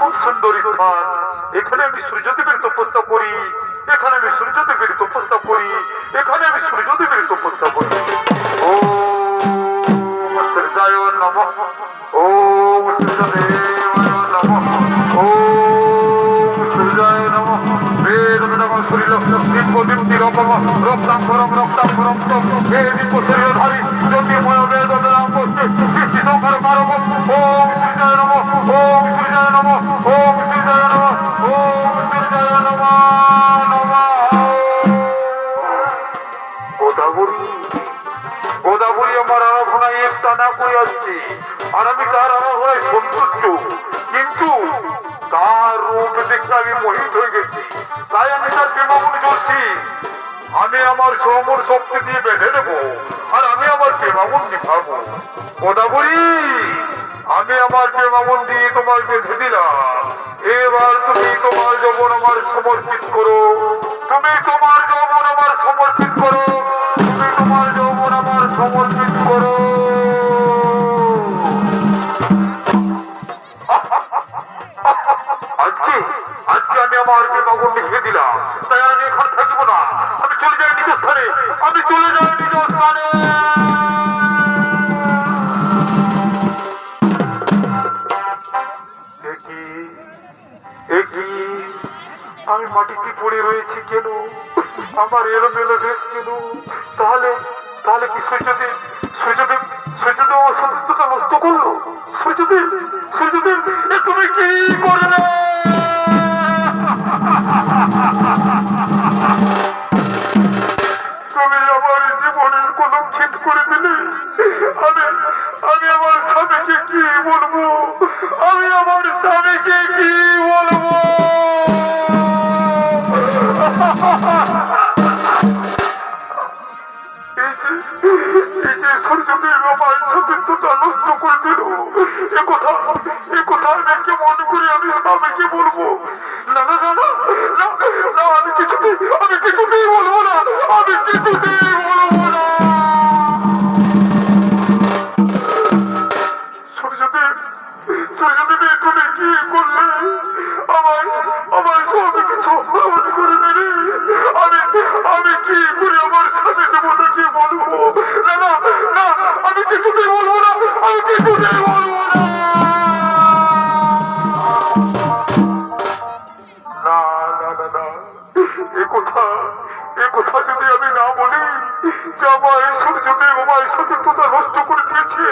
খুব সুন্দর স্থান। এখানে আমি সূর্যদেবের তপস্যা করি, এখানে আমি সূর্যদেবের তপস্যা করি, এখানে আমি সূর্যদেবের তপস্যা করি। ও সূর্যায় নমঃ, ও সূর্যদেবায় নমঃ, ও সূর্যায় নমঃ। বেদ বেদম শরীর দিব্যদীপ্তিরপম রক্তাম্বরম রক্তাম্বরম তম হে দিব্যশরীরধারী জ্যোতির্ময় বেদ বেদাম বস্তি সৃষ্টি সংহার কারক। ওম সূর্যায় নমঃ, ওম সূর্যায় নমঃ, ওম সূর্যায় নমঃ, ওম সূর্যায় নমঃ নমঃ। গোদাবরী, গোদাবরী আমার আরাধনায় একটানা করে আসছে, আর আমি তার আরাধনায় সন্তুষ্ট। কিন্তু তার রূপ দেখতে আমি মোহিত হয়ে গেছি, তাই আমি তার প্রেমাগুণ চলছি। আমি আমার সমর শক্তি দিয়ে বেঁধে নেব, আর আমি আমার প্রেমাগুণ নিভাবো। গোদাবরী, আমি আমার প্রেমাগুণ দিয়ে তোমার বেঁধে দিলাম। এবার তুমি তোমার যৌবন আমার সমর্পিত করো, তুমি তোমার যৌবন আমার সমর্পিত করো, তুমি তোমার যৌবন আমার সমর্পিত করো। আজকে আজকে আমি আমার প্রেমাগুণ লিখে দিলাম, তাই আমি এখানে থাকিব না। আমি চলে যাই নিজ স্থানে, আমি চলে যাই নিজ স্থানে। আমি মাটিতে পড়ে রয়েছি কেন? আমার এলোমেলো ড্রেস কেন? তাহলে তাহলে কি সূর্যদেব, সূর্যদেব, সূর্যদেব আমার সতীত্বতা নষ্ট করলো? সূর্যদেব, সূর্যদেব, তুমি কি করলে? তুমি আমার জীবনের কলঙ্কিত করে দিলে। আমি আমি আমার স্বামীকে কি বলবো? আমি আমার স্বামীকে কি বলবো? এই যে সূর্যদেব আমার সতীত্বতা নষ্ট করে দিল, এ কথা আমি কেমন করে আমি স্বামীকে বলবো? না না না না না, আমি কিছুতেই বলবো না, আমি কিছুতেই বলবো না। সূর্যদেব, সূর্যদেব, তুমি কি করলে? আমার স্বামীকে সম্মান করে দিলে। আমি কি করে আমার স্বামী দেবতাকে বলবো? না না না, আমি কিছুতেই বলবো না, আমি কিছুতেই বলবো না। না না না না, এ কথা যদি আমি না বলি যে আমায় সূর্যদেব আমায় সতীত্বতা নষ্ট করে দিয়েছে,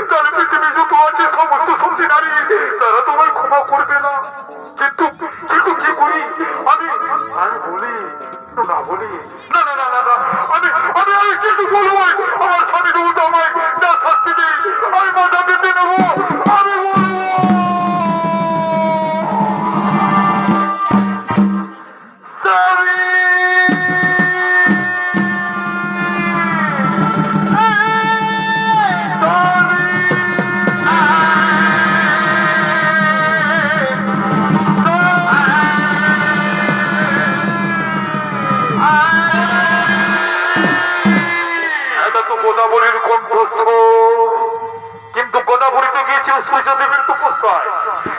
তাহলে পৃথিবী যত আছে সমস্ত সতী নারী তারা তোমায় ক্ষমা করবে না। কিন্তু কিন্তু কি করি? আমি বলি না বলি, না না না না না, আমি কিন্তু বলবো। আমার স্বামী দেবতা আমায় যা শাস্তি দেয় আমি মাথা পেতে নেবো, আমি বলবো। গোদাবরীর কণ্ঠস্বর, কিন্তু গোদাবরীতে গিয়েছিল সূর্যদেবের তপস্যায়,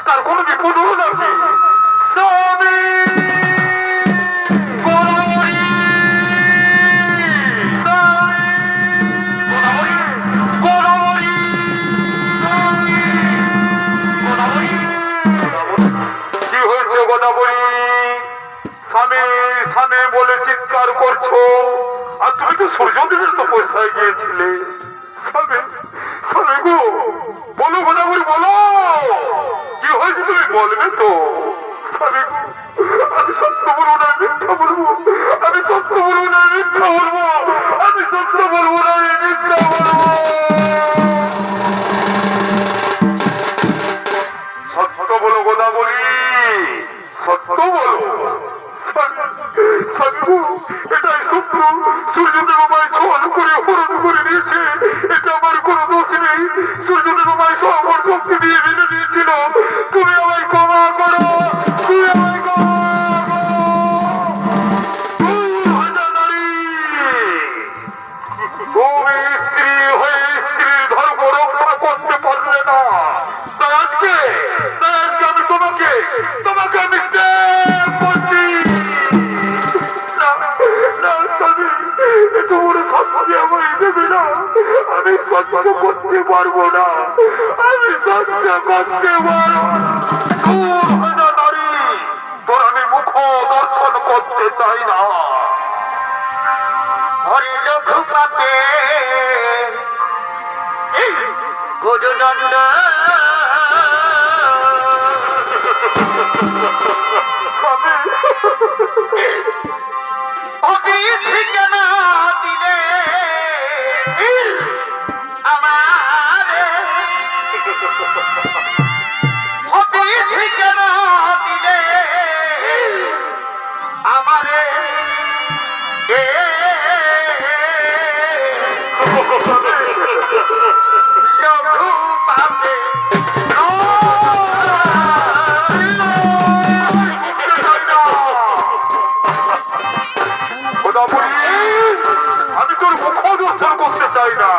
তার কোনো বিপদ হলো নাকি? স্বামী কি হয়েছে গোদাবরী? স্বামী স্বামী বলে চিৎকার করছো, আর তুমি তো সূর্যদেবের তপস্যায় গিয়েছিলে। স্বামী স্বামী গো, বলো গোদাবরী, বলো কি হয়েছে, তুমি বলবে তো? স্বামী গো, আমি সত্য বলবো না মিথ্যা বলবো? আমি সত্য বলবো না মিথ্যা বলবো? আমি সত্য বলবো না মিথ্যা বলবো? সত্য বলো গোদাবরী, সত্য বলো। এটাই সত্য, সূর্যদেব আমায় ছল করে হরণ করে দিয়েছে, এটা আমার কোনো দোষ নেই। সূর্যদেব আমায় সমর শক্তি দিয়ে বেঁধে দিয়েছিল। তুমি আমায় ক্ষমা করো, তুমি আমায় ক্ষমা করো। তুমি স্ত্রী তোমাকে আমি প্রেম করছি। না না স্বামী, এত বড় শাস্তি আমায় দেবে না। আমি সহ্য করতে পারবো না, আমি সহ্য করতে পারবো না। দূর হয়ে যা নারী, তোর আমি মুখ দর্শন করতে চাই না। হরে লঘু পাপে গুরুদণ্ড ঠিকানা দিলে আমার ঠিকানা দিলে আমারে লঘু পাপে আমি তোর মুখ দর্শন করতে চাই না।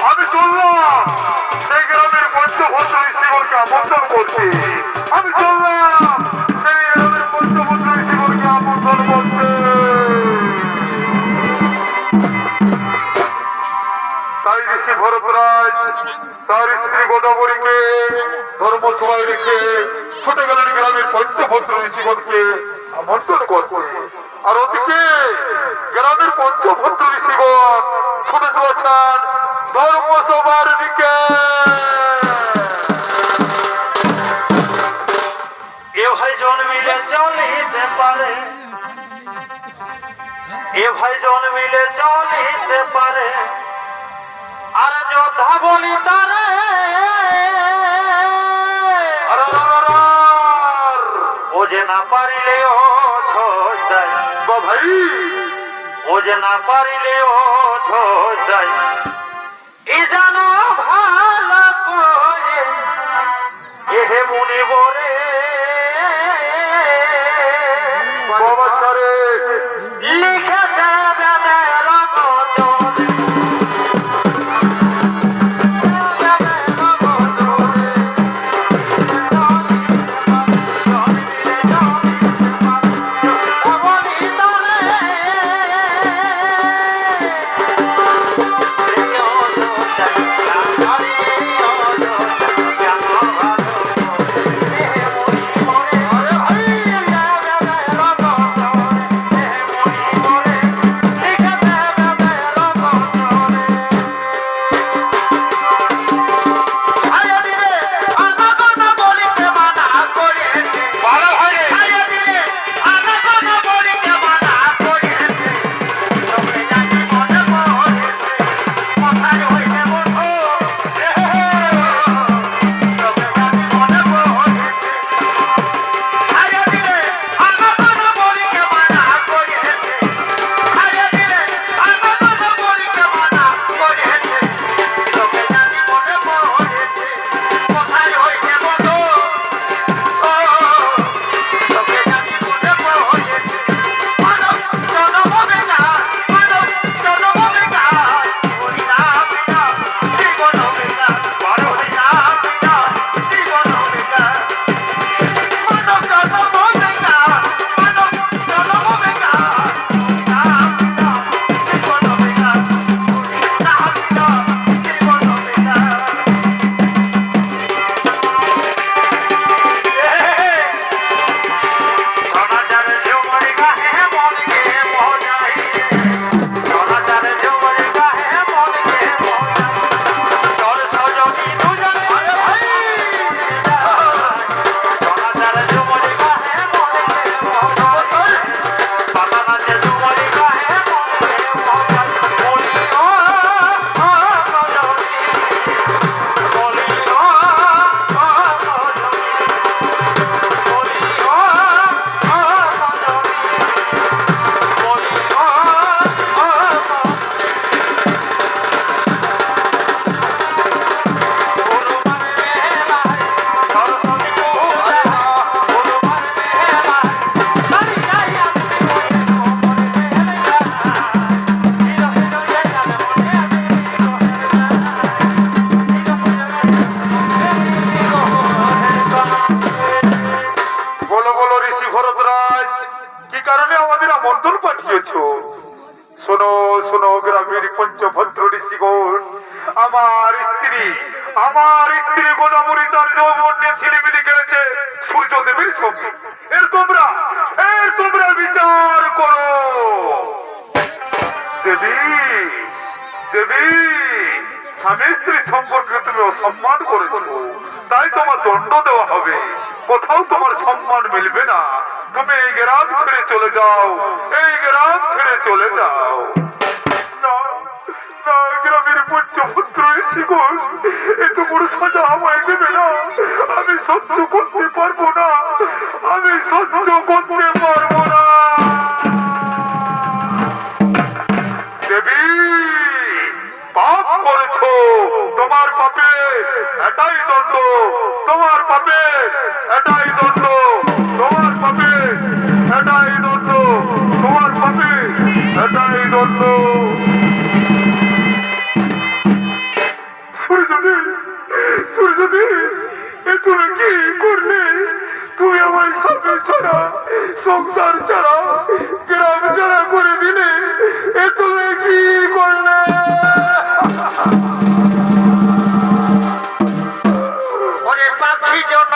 আমি চললাম সেই গ্রামের পঞ্চভদ্র ঋষিবরকে আমন্ত্রণ করতে। আমি চললাম সেই গ্রামের পঞ্চভদ্র ঋষিবরকে আমন্ত্রণ করতে। তাই ঋষি ভরতরাজ তার স্ত্রী গোদাবরীকে ধর্মসভায় রেখে ছোটবেলার গ্রামের পঞ্চভদ্র ঋষিগণকে আমন্ত্রণ করছে। আর ওদিকে গ্রামের পঞ্চভদ্র ঋষিগণ ছুটে চলেছেন ধর্মসভার দিকে। এ ভাই জন্মিলে চলিতে পারে, এ ভাই জন্মিলে চলিতে পারে, আর যোদ্ধা বলি তারে ও যে না পারিলে ও ছোট দেয়। ভাই ও যে না পারিলে ও ছোট দেয়। এ জানো ভালো করে এহে মনে বরে বাবা ছাড়ে লিখেছে বেদের বচনে। কারণে আমাদের আমন্ত্রণ পাঠিয়েছ। শোনো শোনো গ্রামের পঞ্চভদ্র ঋষিগণ, আমার স্ত্রী গোদাবরী তার যৌবন নিয়ে ছিলিমিলি খেলেছে সূর্যদেবের সঙ্গে। এর তোমরা বিচার করো। দেবী দেবী, স্বামী স্ত্রী সম্পর্কে তুমি অসম্মান করেছো, তাই তোমার দণ্ড দেওয়া হবে। কোথাও তোমার সম্মান মিলবে না। তুমি এই গ্রাম ছেড়ে চলে যাও, এই গ্রাম ছেড়ে চলে যাও। না না, গ্রামের পঞ্চপুত্র ঋষিগণ, এত বড় সাজা আমায় দেবে না। আমি সহ্য করতে পারবো না, আমি সহ্য করতে পারবো না। দেবী, পাপ করেছো, তোমার পাপে এটাই দণ্ড, তোমার পাপে এটাই দণ্ড, তোমার পাপে এটাই দণ্ড, তোমার পাপে এটাই দণ্ড। সূর্যদেব, এ তুমি কি করলে? তুমি আমার স্বামী ছাড়া, সংসার ছাড়া, গ্রাম ছাড়া করে দিলে। এ তুমি কি করলে? ওরে পাখি জন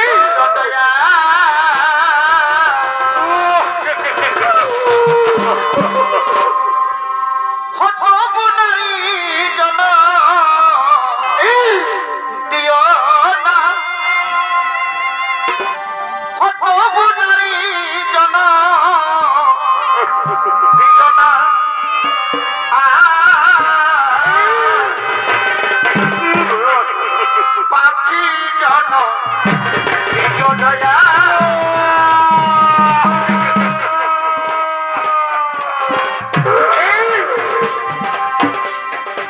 এই দয়া হতবুনারি জন দিও না, হতবুনারি জন দিও না। পাখি জন দিও দয়া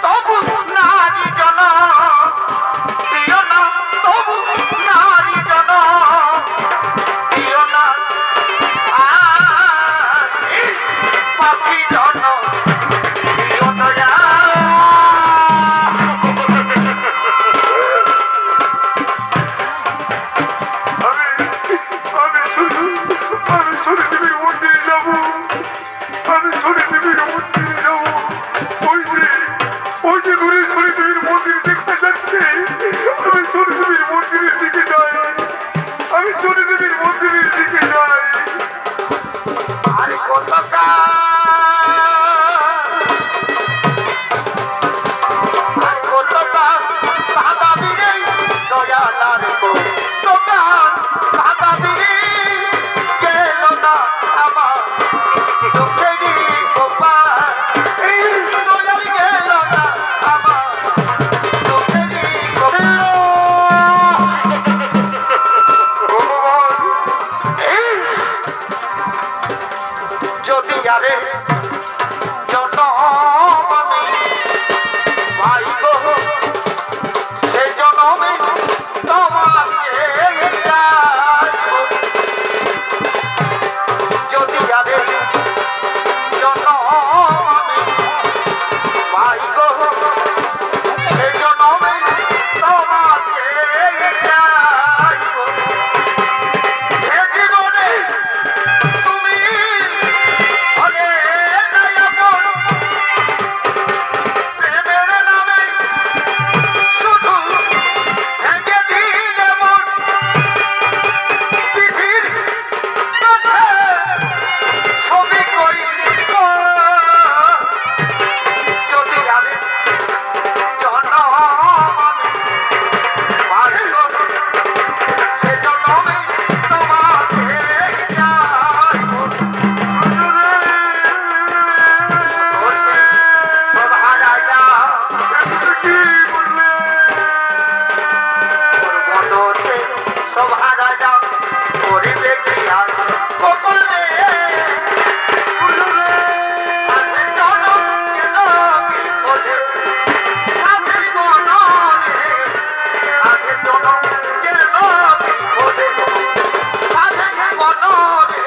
তবু নারী জন দিও না, তবু নারী জন দিও না। পাখি জন দিও দয়া। আমি সূর্যদেবীর মন্দিরে যাবো, আমি সূর্যদেবীর মন্দিরে যাবো। ওই যে দূরে সূর্যদেবীর মন্দির দেখতে যাচ্ছে। আমি সূর্যদেবীর মন্দিরের দিকে যাই, আমি সূর্যদেবীর মন্দিরের দিকে যাই। আর কতটা আর কতটা ভাগাবি রে দয়ালার গো, দোকান ভাগাবি রে গেল না আমার দুঃখেরই গোপাল। এই দয়াল গেল না আমার দুঃখেরই গোপাল। এই যদি আরে জনম আমি ভাই গো, সে জনমে তোমাকে ডাকবো। যদি আরে জনম আমি ভাই গো, সে জনমে তোমাকে ডাকবো। হে জীবনে তুমি অনেক দয়াময়, প্রেমের নামে শুধু ভেঙে দিলে মন। পৃথিবীর কাছে ছবি কইলি গো, যদি আমি জনম আমি ভাই গো, সে জনমে তোমাকে ডাকবো। সভারাজা কি বললে? মনতে সভারাজা করিবে ক্রিয়া গোপনে। সাথে জনম গেল বিফলে, সাথে মনরে, সাথে জনম গেল বিফলে, সাথে মনরে,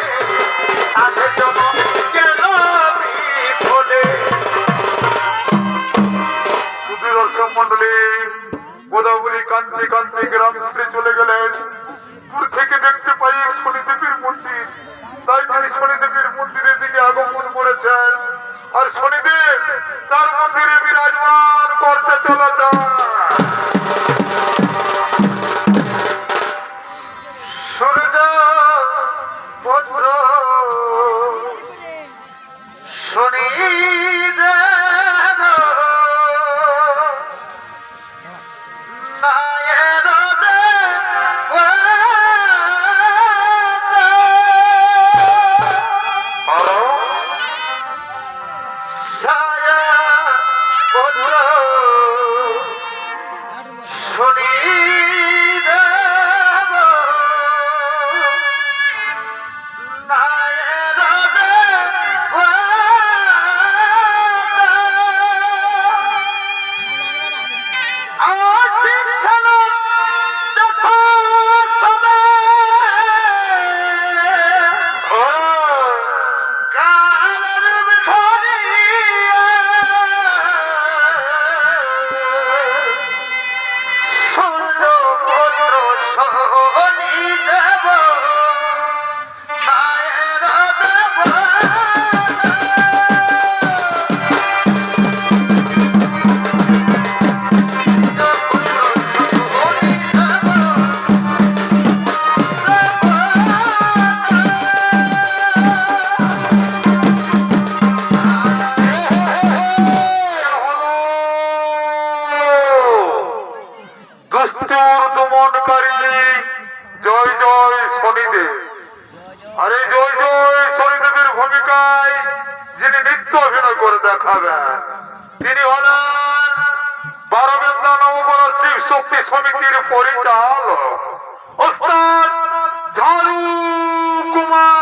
সাথে জনম গেল বিফলে। শুধু দর্শক মন্ডলী, গোদাবরী কান্তি কান্তি গ্রাম ছেড়ে চলে গেলেন। দূর থেকে দিকে দেখতে পাই শনিদেবীর মন্দির, তাই তিনি শনিদেবীর মন্দিরের দিকে আগমন করেছেন। আর শনিদেব তার মন্দিরে বিরাজমান করতে চলেছেন। সূর্য পুত্র শনিদেব নায়ের পুত্র শনিদেব দুষ্টুর দমনকারী জয় জয় শনিদেব। আরে জয় জয় শনিদেবের ভূমিকায় যিনি নৃত্য অভিনয় করে দেখাবেন তিনি হলেন বারবেন্দা নববর শিব শক্তি সমিতির পরিচালক ওস্তাদ ঝাড়ু কুমার।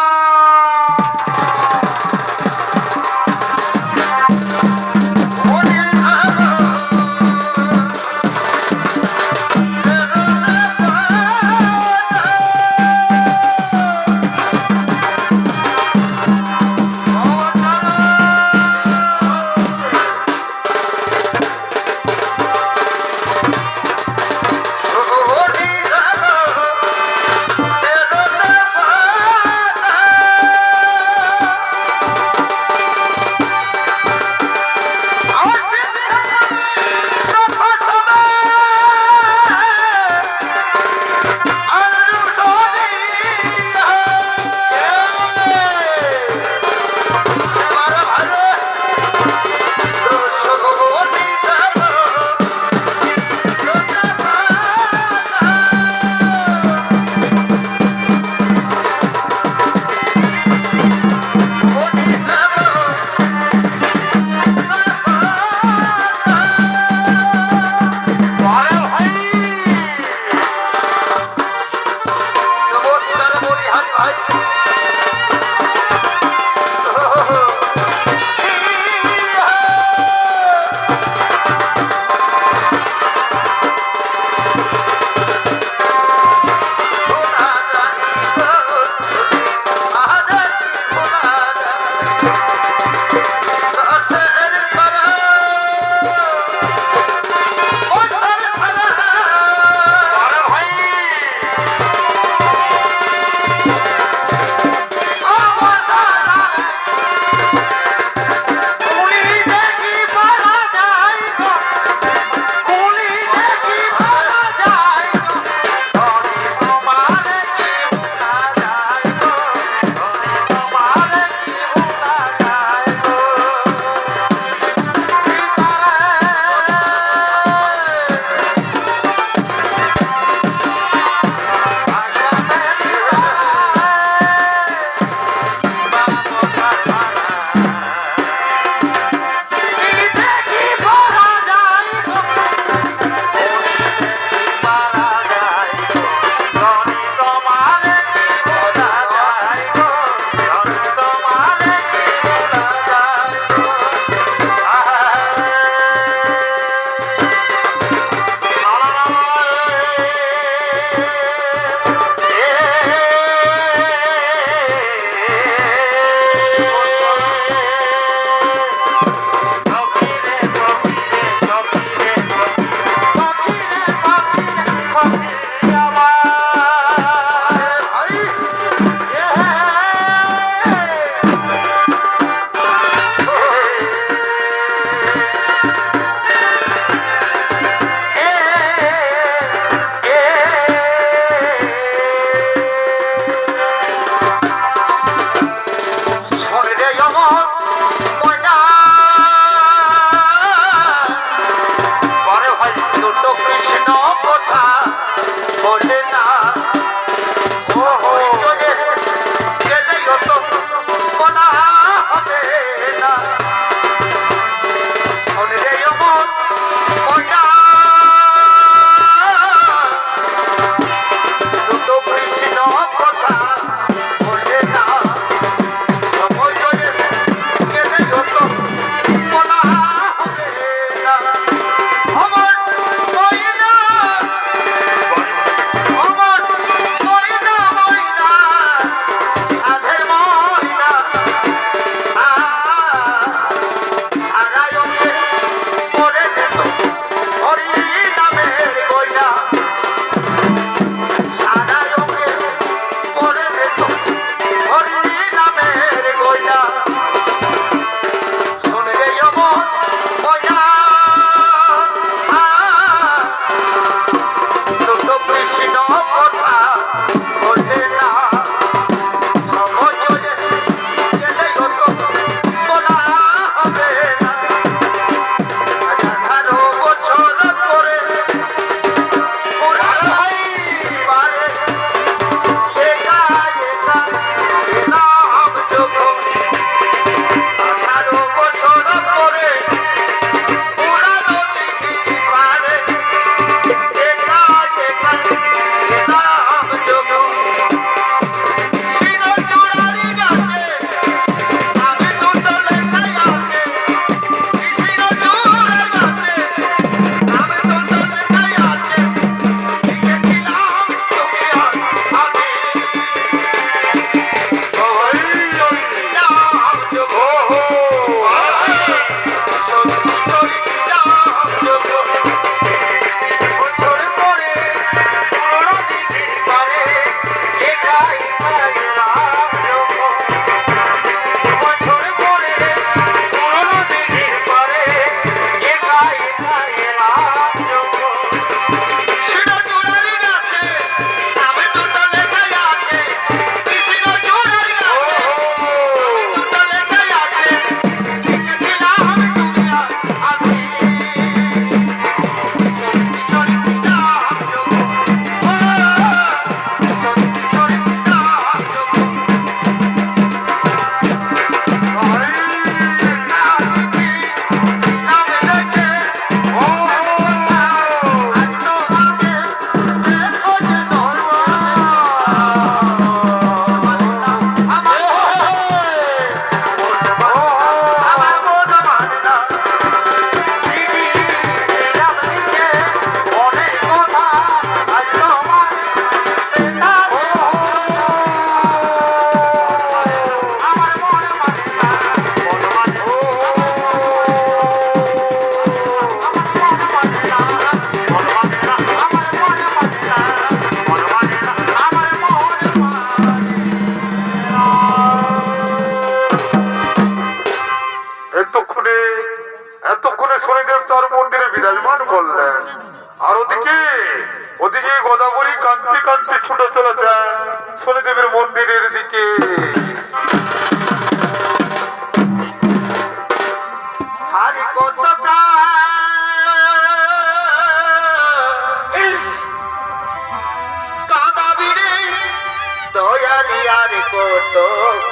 আর কত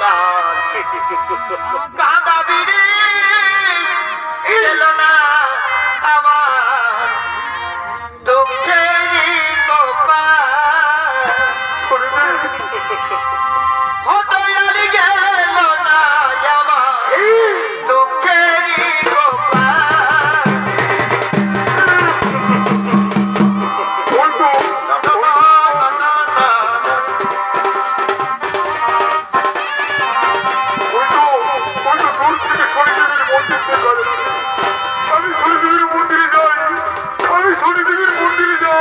কাল কাঁদাবি রে এলো না আমার দুঃখেরই কপাল হতো আর গেল না আমার দুঃখেরই কপাল বন্ধু আমি শনিদেবীর মন্দিরে যাই, আমি শনিদেবীর মন্দিরে যাই।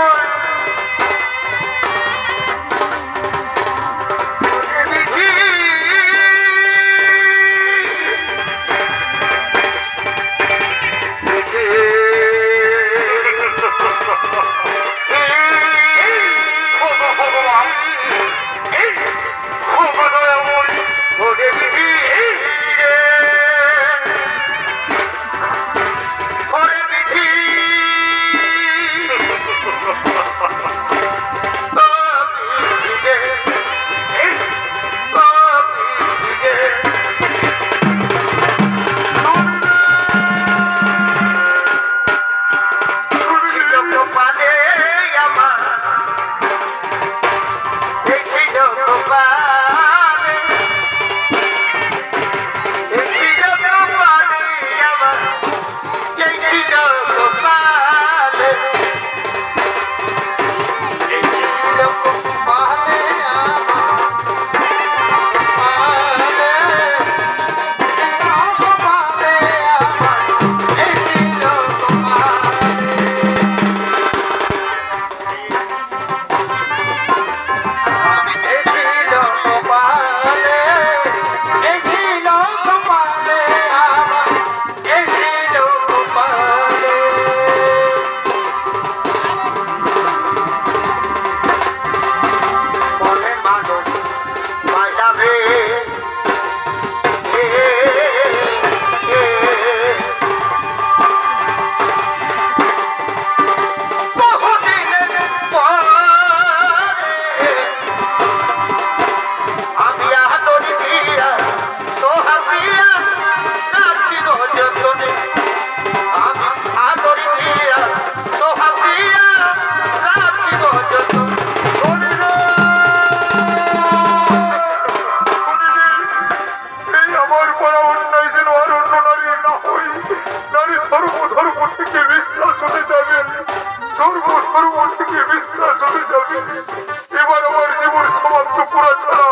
এবার আমার জীবন সমাপ্ত করা ছাড়া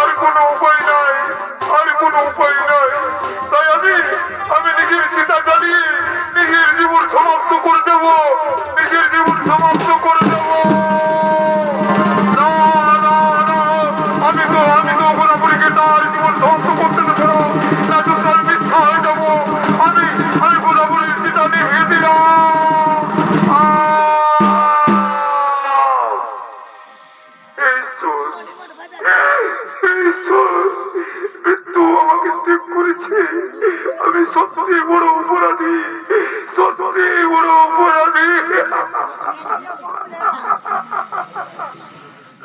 আর কোনো উপায় নাই, আর কোনো উপায় নাই। তাই আমি নিজের চিতা জ্বালিয়ে নিজের জীবন সমাপ্ত করে দেব, নিজের জীবন সমাপ্ত করে দেব। আমি তো গোলাপুরীকে তার জীবন ধ্বংস করতে দেবো না, তো তার মিথ্যা হয়ে যাবো। আমি গোলাপুরীর চিতা নিভিয়ে দিলাম। আমি সত্যি বড় অপরাধী, সত্যি বড় অপরাধী।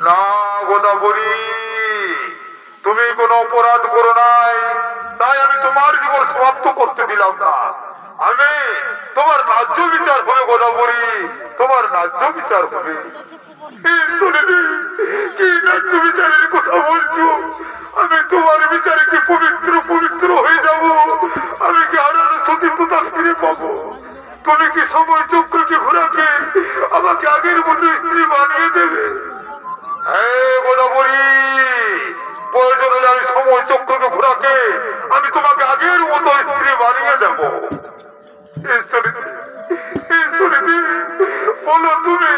না গোদাবরী, তুমি কোনো অপরাধ করো নাই, তাই আমি তোমার জীবন সমাপ্ত করতে দিলাম না। আমি তোমার ন্যায্য বিচার হবে গোদাবরী, তোমার ন্যায্য বিচার হবে। কি ন্যায্য বিচারের কথা বলছো? আমি তোমার বিচারে কি পবিত্র পবিত্র হয়ে যাব? আমি কি হারানো সতীর্থতা ফিরে পাবো? তুমি কি সময় চক্রকে ঘোরাকে আমাকে আগের মতো স্ত্রী বানিয়ে দেবে? হ্যাঁ গোদাবরী, প্রয়োজন হলে আমি সময় চক্রকে ঘোরাকে আমি তোমাকে আগের মতো স্ত্রী বানিয়ে দেবো। বলো তুমি,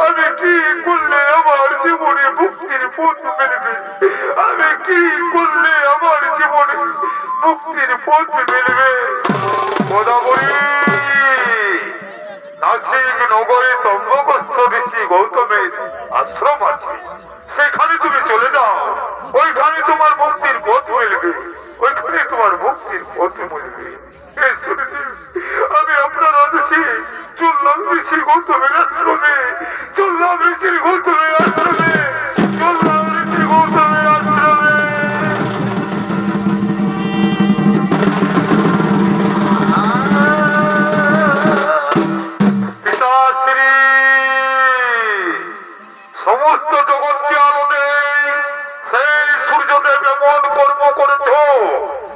আমি কি করলে আমার জীবনে মুক্তির পথ মিলবে? আমি কি করলে আমার জীবনে মুক্তির পথ মিলবে? গোদাবরী, নাসিক নগরে তম্বকস্থ ঋষি গৌতমের আশ্রম আছে, সেখানে তুমি চলে যাও। ওইখানে তোমার মুক্তির পথ মিলবে, ওইখানে তোমার মুক্তির পথ মিলবে। আমি আপনার আদেশে চললাম ঋষি গৌতমের আশ্রমে, চললাম ঋষি গৌতমের আশ্রমে, চললাম ঋষি গৌতমের আশ্রমে।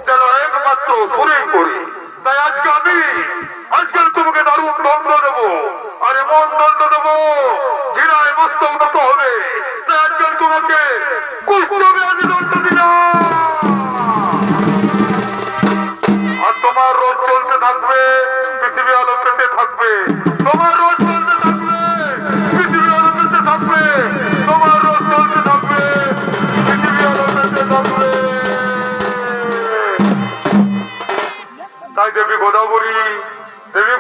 যেন একমাত্র সুরেই করি। তাই আজকে আজকে তোমাকে দারুণ দণ্ড দেবো, আর এমন দণ্ড দেবো ঘৃণায় মস্তক নত হবে। তাই আজকে তোমাকে কুষ্ঠবে আমি দণ্ড দিলাম। আর তোমার রোজ চলতে থাকবে, পৃথিবী আলো পেতে থাকবে। তোমার রোজ চলতে থাকবে, পৃথিবী আলো পেতে থাকবে। তোমার রোজ চলতে থাকবে, পৃথিবী আলো পেতে থাকবে। তাই দেবী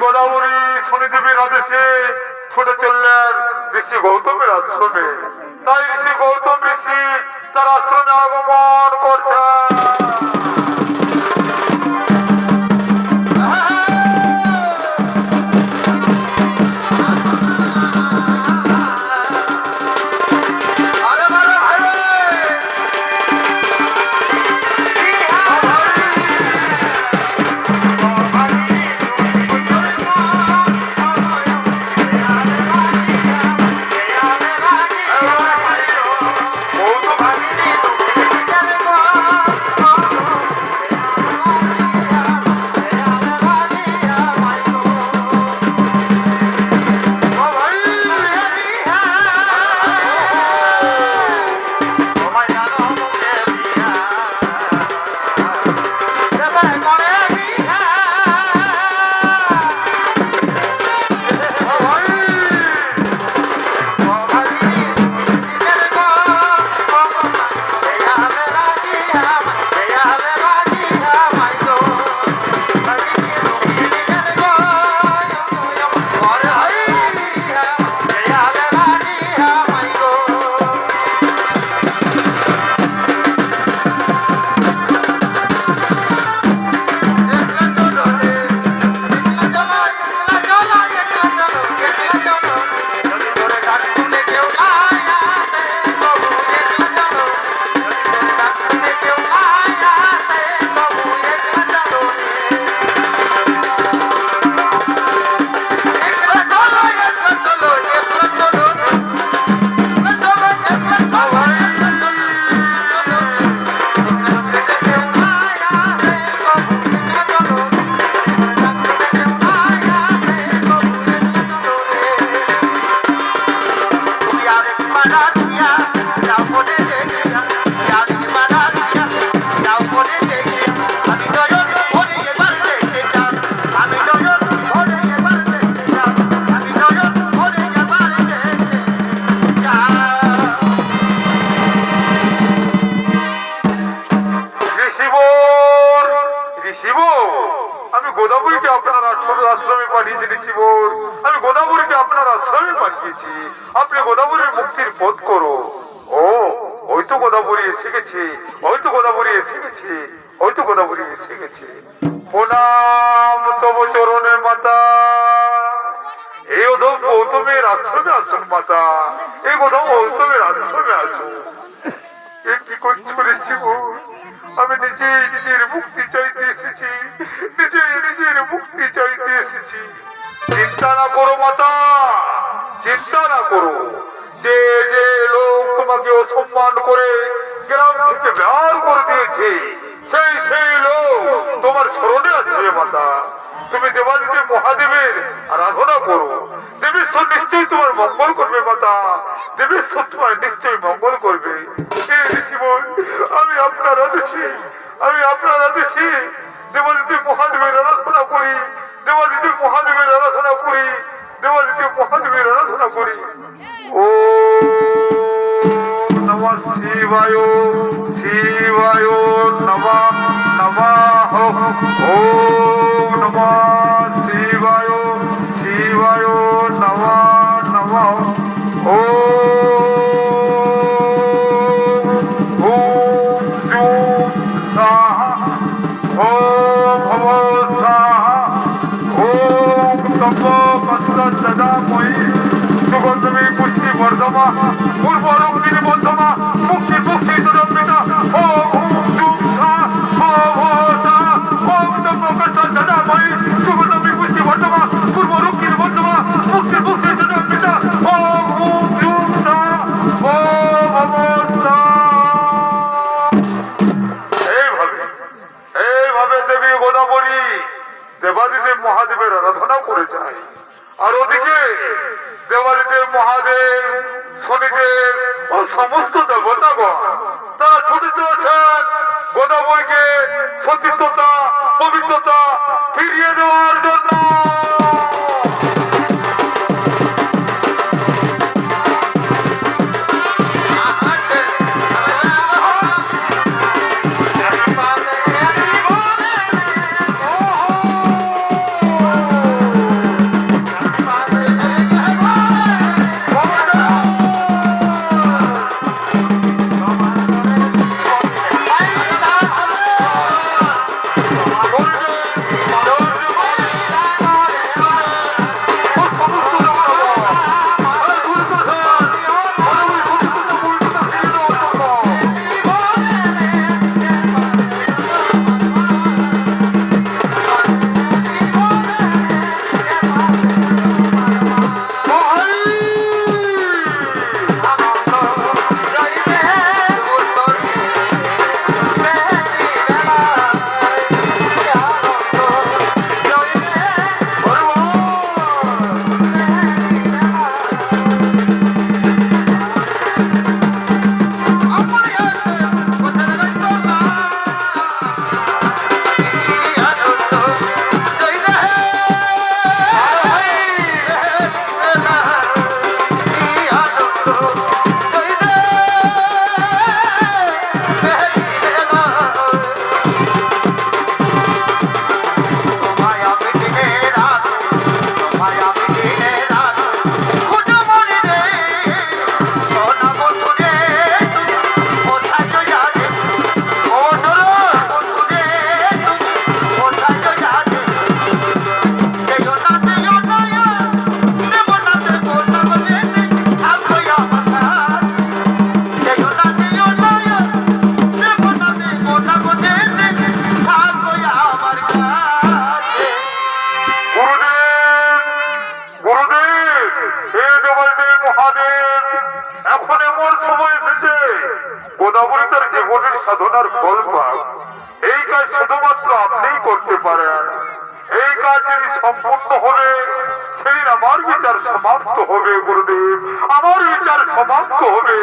গোদাবরী শনি দেবীর আদেশে ছুটে চললেন ঋষি গৌতমের আশ্রমে। তাই ঋষি গৌতম ঋষি তার আশ্রমে আগমন করছেন। আমি গোদাবরীকে আপনার আশ্রমে পাঠিয়েছি ঋষিবর। আমি গোদাবরীকে আপনার আশ্রমে পাঠিয়েছি। আপনি গোদাবরীর মুক্তির পথ করো। ও ওই তো গোদাবরী এসে গেছে, ওই তো গোদাবরী এসে গেছে, ওই তো গোদাবরী এসে গেছে। প্রণাম তব চরণে মাতা। এই ওধম গৌতমের আশ্রমে আসুন মাতা, এই ওধম গৌতমের আশ্রমে আসুন। কি করছো ঋষিবর? আমি নিজের মুক্তি চাইতে এসেছি, নিজের মুক্তি চাইতে এসেছি। চিন্তা না করো মাতা, চিন্তা না করো। যে যে লোক তোমাকে অসম্মান করে গ্রাম থেকে বের করে দিয়েছে, সেই লোক তোমার স্মরণে আসবে মাতা। তুমি দেবাদিদেব মহাদেবের আরাধনা করো, দেবেশ্বর নিশ্চয়ই তোমার মঙ্গল করবে মাতা, দেবেশ্বর তোমার নিশ্চয়ই মঙ্গল করবে। আমি আপনার আদেশে দেবাদিদেব মহাদেবের আরাধনা করি, দেবাদিদেব মহাদেবের আরাধনা করি, দেবাদিদেব মহাদেবের আরাধনা করি। ও নমঃ শিবায়, শিবায় নমঃ নমঃ। ওম নমঃ শিবায়, শিবায় নমঃ নমঃ। ওম জুম সাহা, ওম ভব সাহা, ওম তপ কষ্ট দদাময়ী সুগন্ধমী পুষ্টি বর্ধমা পূর্ব রঙ্গিনী বর্ধমা মুক্তি মুক্তি সুরম্বিতা। ওম জুম সাহা। প্রার্থনা করে যায়। আর ওদিকে দেওয়ালিদেব, মহাদেব, শনিদেব ও সমস্ত দেবতাগণ তারা ছুটিতে আছেন গোদাবরীকে সতীর্থতা, পবিত্রতা ফিরিয়ে দেওয়ার জন্য। গোদাবরী তার জীবনের সাধনার ফল পাক। এই কাজ শুধুমাত্র আপনিই করতে পারেন। এই কাজ যদি সম্পূর্ণ হবে সেদিন আমার বিচার সমাপ্ত হবে। গুরুদেব, আমার বিচার সমাপ্ত হবে।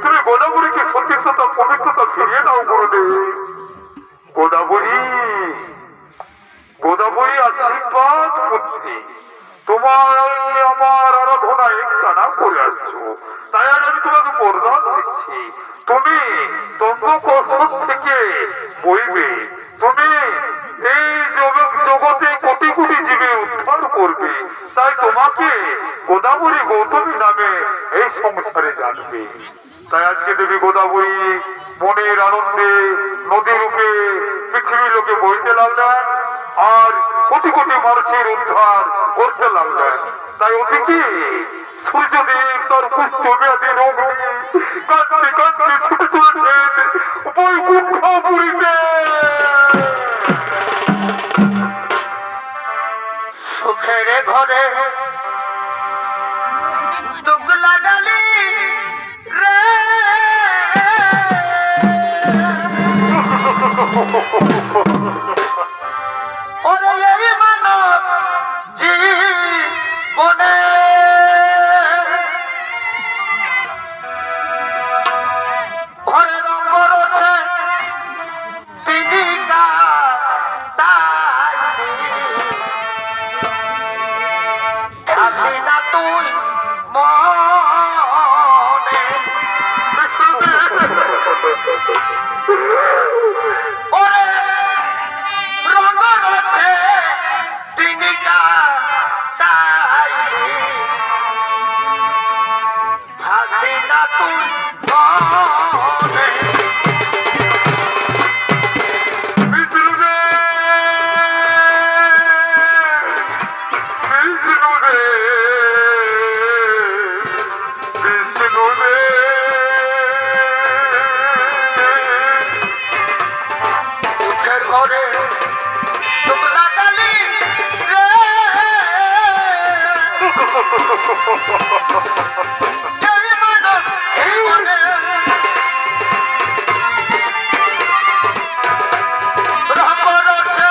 তুমি গোদাবরীকে সতীর্থতা, পবিত্রতা ফিরিয়ে দাও গুরুদেব। গোদাবরী, গোদাবরী আশীর্বাদ করছি। তোমার আমার আরাধনা একটানা করে আসছো, তাই আজ আমি তোমাকে বরদান দিচ্ছি। তুমি দন্তকৌশল থেকে বইবে, তুমি এই জগতে কোটি কোটি জীবে উদ্ধার করবে। তাই তোমাকে গোদাবরী গৌতমী নামে এই সংসারে জানবে। তাই আজকে দেবী গোদাবরী মনের আনন্দে নদী রূপে পৃথিবীর লোকে বইতে লাগলেন আর কোটি কোটি মানুষের উদ্ধার করতে লাগলেন। তাই ওদিকে সূর্যদেব তার পুষ্প ব্যাধি রোগ কাঁদতে কাঁদতে ছুটে চলেছেন বৈকুণ্ঠপুরীতে। সুখের ঘরে দুগলা ডালি রে ওরে এই মানব জীবনে ঘরে রঙ্গ রসে তিনি থাকলি না তুই মনে ওরে রঙ্গ রসে তিনি থাকলি না তুই মনে। ঘরে তোমরা ডালি রে এই মানব জীবনে রঙ্গ রসে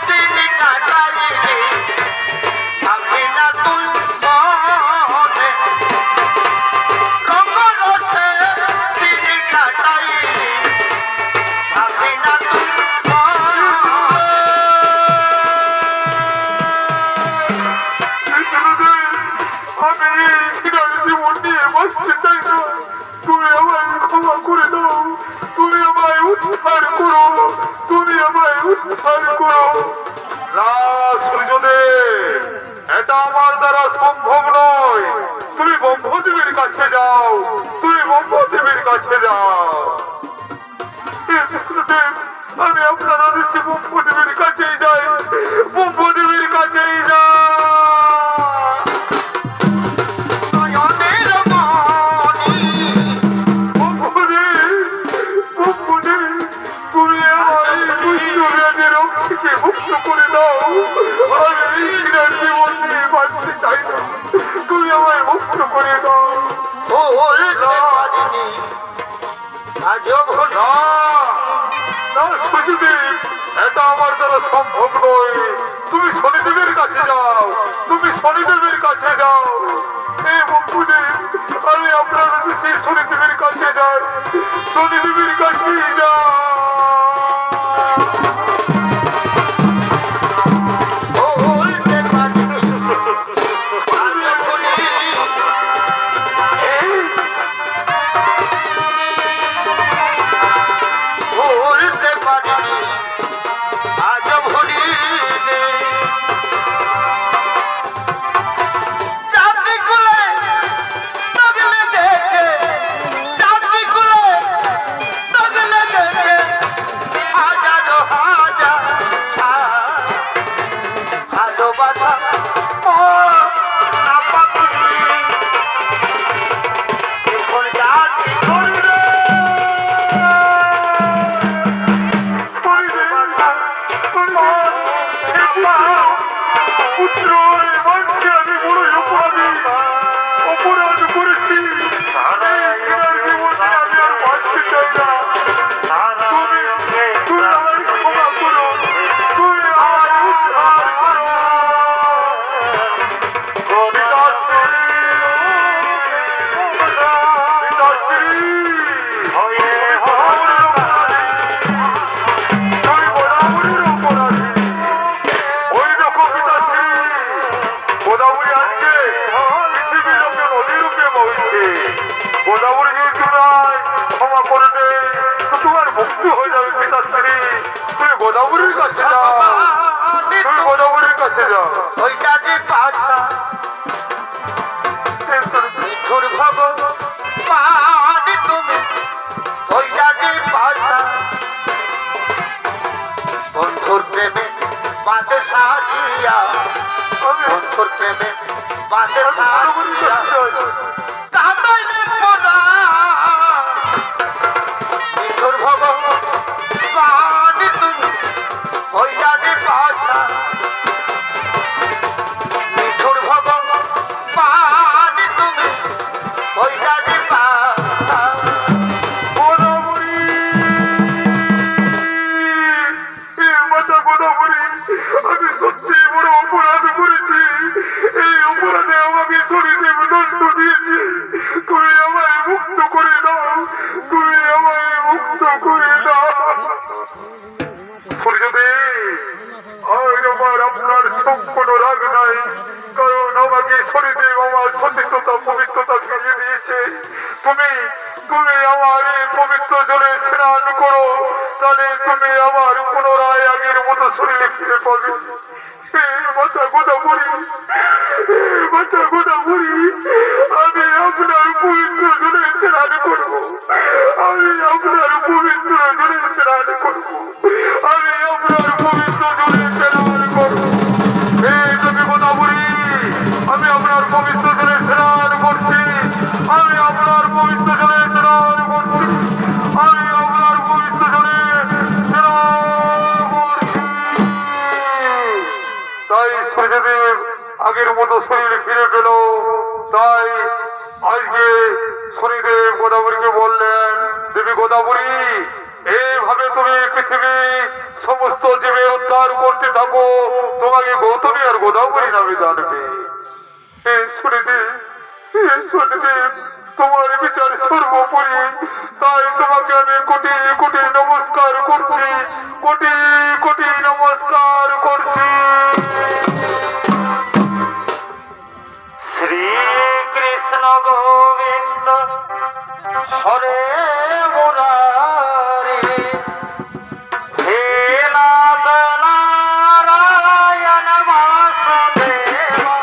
তিনি কাটাইলি এটা আমার দ্বারা সম্ভব নয়। তুমি ব্রহ্মদেবীর কাছে যাও, তুমি ব্রহ্মদেবীর কাছে যাও। আমি আপনারা দিচ্ছি ব্রহ্মদেবীর কাছেই যাই, ব্রহ্মদেবীর কাছেই যাই। মুক্ত করে দাও, আমি এই জীবন নিয়ে বাঁচতে চাই না, তুমি আমায় মুক্ত করে দাও। এটা আমার দ্বারা সম্ভব নয়। তুমি শনিদেবের কাছে যাও, তুমি শনিদেবের কাছে যাও। এই বন্ধুদেব, আমি আপনার সেই শনিদেবের কাছে যাই, শনিদেবের কাছে যাও। গোদাবরী যেহেতু নয়, ক্ষমা করে দে, তোমার মুক্তি হয়ে যাবে পিতাশ্রী। তুমি গোদাবরীর কাছে যাও, তুমি গোদাবরীর কাছে যাও। ওইটা যে পাশা দুর্ভব পানি তুমি, ওইটা যে পাশা বন্ধুর প্রেমে বাঁধে সাজিয়া, বন্ধুর প্রেমে বাঁধে সাজিয়া কাঁদাইলে পোনা দুর্ভব পানি তুমি, ওইটা যে পাশা দুর্ভব পানি তুমি, ওইটা যে পাশা। আমি সত্যি বড় অপরাধ করেছি, এই অপরাধে আমাকে শনিদেব দণ্ড দিয়েছে। তুমি আমায় মুক্ত করে দাও, তুমি আমায় মুক্ত করে দাও। সূর্যদেব, আর আমার আপনার সম্পূর্ণ রাগ নাই, কারণ আমাকে শনিদেব আমার সতীর্থতা পবিত্রতা ফিরিয়ে দিয়েছে। তুমি তুমি আমার এই পবিত্র জলে স্নান করো, তাহলে তুমি আমার পুনরায় আগের মতো শরীরে ফিরে পাবে। মাথা গোদাবরী, মাথা গোদাবরী, আমি আপনার পবিত্র জলে স্নান করবো, আমি আপনার পবিত্র জলে স্নান করবো, আমি আপনার পবিত্র জলে স্নান করবো। এই দেবী গোদাবরী, আমি আপনার পবিত্র জলে স্নান করছি, আমি আপনার পবিত্র জলে স্নান করছি, আমি আপনার পবিত্র জলে স্নান করছি। তাই সূর্যদেব আগের মতো শরীর ফিরে পেল। তাই আজকে শনিদেব গোদাবরীকে বললেন, দেবী গোদাবরী, এইভাবে তুমি পৃথিবী সমস্ত জীবের উদ্ধার করতে থাকো, তোমাকে গৌতমী আর গোদাবরী নামে জানবে। শনিদেব, শনিদেব, তোমার বিচার সর্বোপরি, তাই তোমাকে আমি কোটি কোটি নমস্কার করছি, কোটি কোটি নমস্কার করছি। শ্রীকৃষ্ণ গোবিন্দ হরে মুরারি, হে নাথ নারায়ণ বাসুদেবা।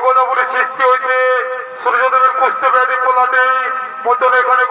গোদাবরী সৃষ্টি হয়েছে সূর্যদেবের কুষ্ঠ ব্যাধি পোলাটে মতন এখানে